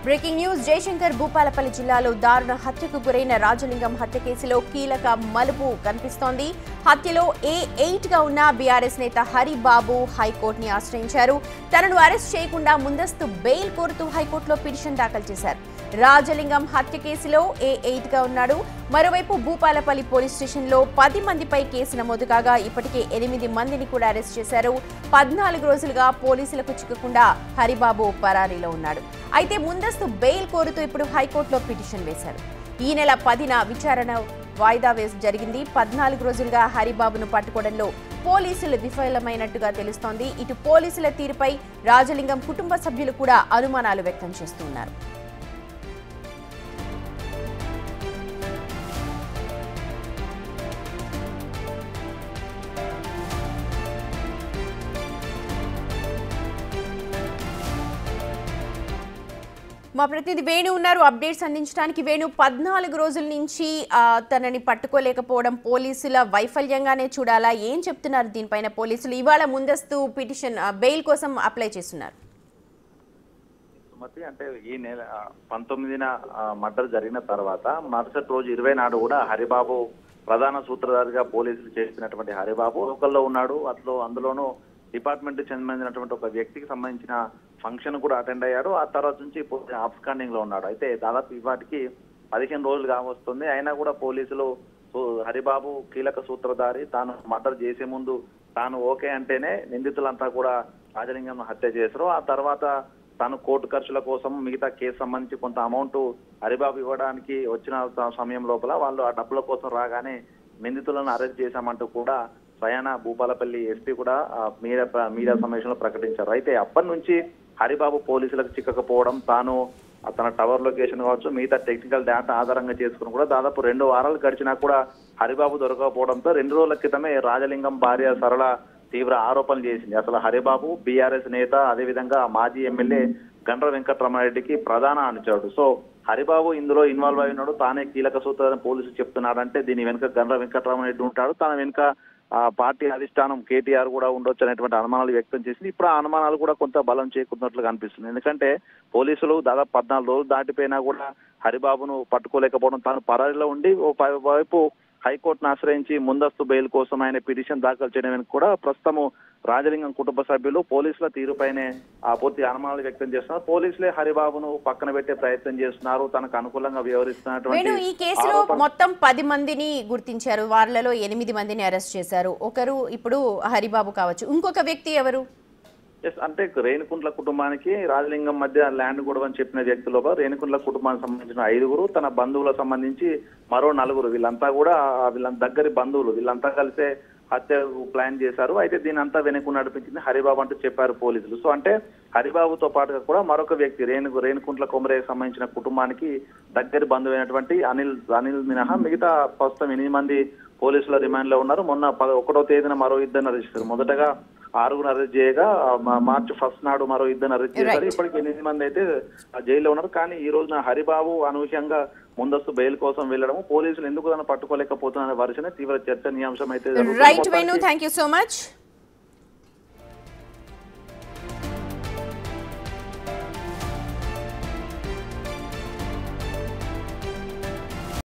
Breaking news Jayashankar Bhupalpally జిల్లాలో దారుణ హత్యకు గురైన రాజలింగం హత్య కేసులో కీలక మలుపు కనిపిస్తోంది. హత్యలో A8 గా ఉన్న బీఆర్ఎస్ నేత హరిబాబు హైకోర్టుని ఆశ్రయించారు. తనను అరెస్ట్ చేయకుండా ముందస్తు బెయిల్ కోరుతూ హైకోర్టులో పిటిషన్ దాఖలు చేశారు. రాజలింగం హత్య కేసులో A8 గా ఉన్నాడు. మరోవైపు భూపాలపల్లి పోలీస్ స్టేషన్లో 10 మందిపై కేసు నమోదు కాగా ఇప్పటికే 8 మందిని కూడా అరెస్ట్ చేశారు. 14 రోజులుగా పోలీసులకు చిక్కకుండా హరిబాబు పరారీలో ఉన్నాడు. అయితే ముందస్తు బెయిల్ కోరుతూ ఇప్పుడు హైకోర్టులో పిటిషన్ వేశారు. ఈ నెల 10న విచారణ వాయిదా వేసి జరిగింది. 14 రోజులుగా హరిబాబును పట్టుకోవడంలో పోలీసులు విఫలమైనట్టుగా తెలుస్తోంది. ఇటు పోలీసుల తీరుపై రాజలింగం కుటుంబ సభ్యులు కూడా అనుమానాలు వ్యక్తం చేస్తున్నారు. మా ప్రతినిధి వేణు ఉన్నారు అప్డేట్స్ అందించడానికి. వేణు, 14 రోజుల నుంచి తనని పట్టుకోలేకపోవడం పోలీసుల వైఫల్యంగానే చూడాలా? ఏం చెప్తున్నారు దీనిపైన పోలీసులు? ఇవాళ ముందస్తు పిటిషన్ బెయిల్ కోసం అప్లై చేస్తున్నారు. అంటే ఈ నెల 19న మర్డర్ జరిగిన తర్వాత మరుసటి రోజు 20 నాడు కూడా హరిబాబు ప్రధాన సూత్రధారిగా పోలీసులు చేసినటువంటి హరిబాబు లోకల్లో ఉన్నాడు. అందులోనూ డిపార్ట్మెంట్ చెందినటువంటి ఒక వ్యక్తికి సంబంధించిన ఫంక్షన్ కూడా అటెండ్ అయ్యాడు. ఆ తర్వాత నుంచి ఆబ్స్కాండింగ్ లో ఉన్నాడు. అయితే దాదాపు వాటికి 15 రోజులు కావస్తుంది. అయినా కూడా పోలీసులు హరిబాబు కీలక సూత్రధారి, తాను మర్డర్ చేసే ముందు తాను ఓకే అంటేనే నిందితులంతా కూడా రాజలింగం హత్య చేశారు. ఆ తర్వాత తాను కోర్టు ఖర్చుల కోసం మిగతా కేసు సంబంధించి కొంత అమౌంట్ హరిబాబు ఇవ్వడానికి వచ్చిన సమయం లోపల వాళ్ళు ఆ డబ్బుల కోసం రాగానే నిందితులను అరెస్ట్ చేశామంటూ కూడా స్వయాన భూపాలపల్లి ఎస్పీ కూడా మీడియా సమావేశంలో ప్రకటించారు. అయితే అప్పటి నుంచి హరిబాబు పోలీసులకు చిక్కకపోవడం, తాను తన టవర్ లొకేషన్ కావచ్చు మిగతా టెక్నికల్ డేటా ఆధారంగా చేసుకుని కూడా దాదాపు 2 వారాలు గడిచినా కూడా హరిబాబు దొరకకపోవడంతో 2 రోజుల క్రితమే రాజలింగం భార్య సరళ తీవ్ర ఆరోపణలు చేసింది. అసలు హరిబాబు బీఆర్ఎస్ నేత, అదేవిధంగా మాజీ ఎమ్మెల్యే గండ్ర వెంకట్రామరెడ్డికి ప్రధాన అనుచరుడు. సో హరిబాబు ఇందులో ఇన్వాల్వ్ అయినాడు, తానే కీలక సూత్రాన్ని పోలీసులు చెప్తున్నాడంటే దీని వెనుక గండ్ర వెంకట్రామరెడ్డి ఉంటాడు, తన వెనుక పార్టీ అధిష్టానం కేటీఆర్ కూడా ఉండొచ్చు అనేటువంటి అనుమానాలు వ్యక్తం చేసింది. ఇప్పుడు ఆ అనుమానాలు కూడా కొంత బలం చేకూరినట్లుగా అనిపిస్తుంది. ఎందుకంటే పోలీసులు దాదాపు 14 రోజులు దాటిపోయినా కూడా హరిబాబును పట్టుకోలేకపోవడం, తాను పరారీలో ఉండి వైపు హైకోర్టును ఆశ్రయించి ముందస్తు బెయిల్ కోసం ఆయన పిటిషన్ దాఖలు చేయడం కూడా ప్రస్తుతం రాజలింగం కుటుంబ సభ్యులు పోలీసుల తీరుపైనే పూర్తి అనుమానాలు వ్యక్తం చేస్తున్నారు. పోలీసులే హరిబాబును పక్కన పెట్టే ప్రయత్నం చేస్తున్నారు, తనకు అనుకూలంగా వ్యవహరిస్తున్నటువంటి. ఈ కేసులో మొత్తం 10 మందిని గుర్తించారు. వారిలో 8 మందిని అరెస్ట్ చేశారు. ఒకరు ఇప్పుడు హరిబాబు కావచ్చు, ఇంకొక వ్యక్తి ఎవరు? అంటే రేణుకుంట్ల కుటుంబానికి రాజలింగం మధ్య ల్యాండ్ గొడవ అని చెప్పిన వ్యక్తులు రేణుకుంట్ల కుటుంబానికి సంబంధించిన 5గురు, తన బంధువులకు సంబంధించి మరో 4, వీళ్ళంతా కూడా వీళ్ళ దగ్గరి బంధువులు, వీళ్ళంతా కలిసే హత్య ప్లాన్ చేశారు. అయితే దీని అంతా వెనుక నడిపించింది హరిబాబు అంటూ చెప్పారు పోలీసులు. సో అంటే హరిబాబుతో పాటుగా కూడా మరొక వ్యక్తి రేణుకుంట్ల కొమరేకి సంబంధించిన కుటుంబానికి దగ్గరి బంధువైనటువంటి అనిల్ మినహా మిగతా ప్రస్తుతం 8 మంది పోలీసుల రిమాండ్ లో ఉన్నారు. మొన్న 1వ తేదీన మరో 2 అరెస్ట్ చేశారు. మొదటగా 6 అరెస్ట్ చేయగా మార్చి 1 నాడు మరో 2 అరెస్ట్ చేశారు. ఇప్పటికి 8 మంది అయితే జైల్లో ఉన్నారు. కానీ ఈ రోజున హరిబాబు అనూహ్యంగా ముందస్తు బెయిల్ కోసం వెళ్లడం, పోలీసులు ఎందుకు పట్టుకోలేకపోతున్న వర్షనే తీవ్ర చర్చనీయాంశం అయితే. Right Venu, thank you so much.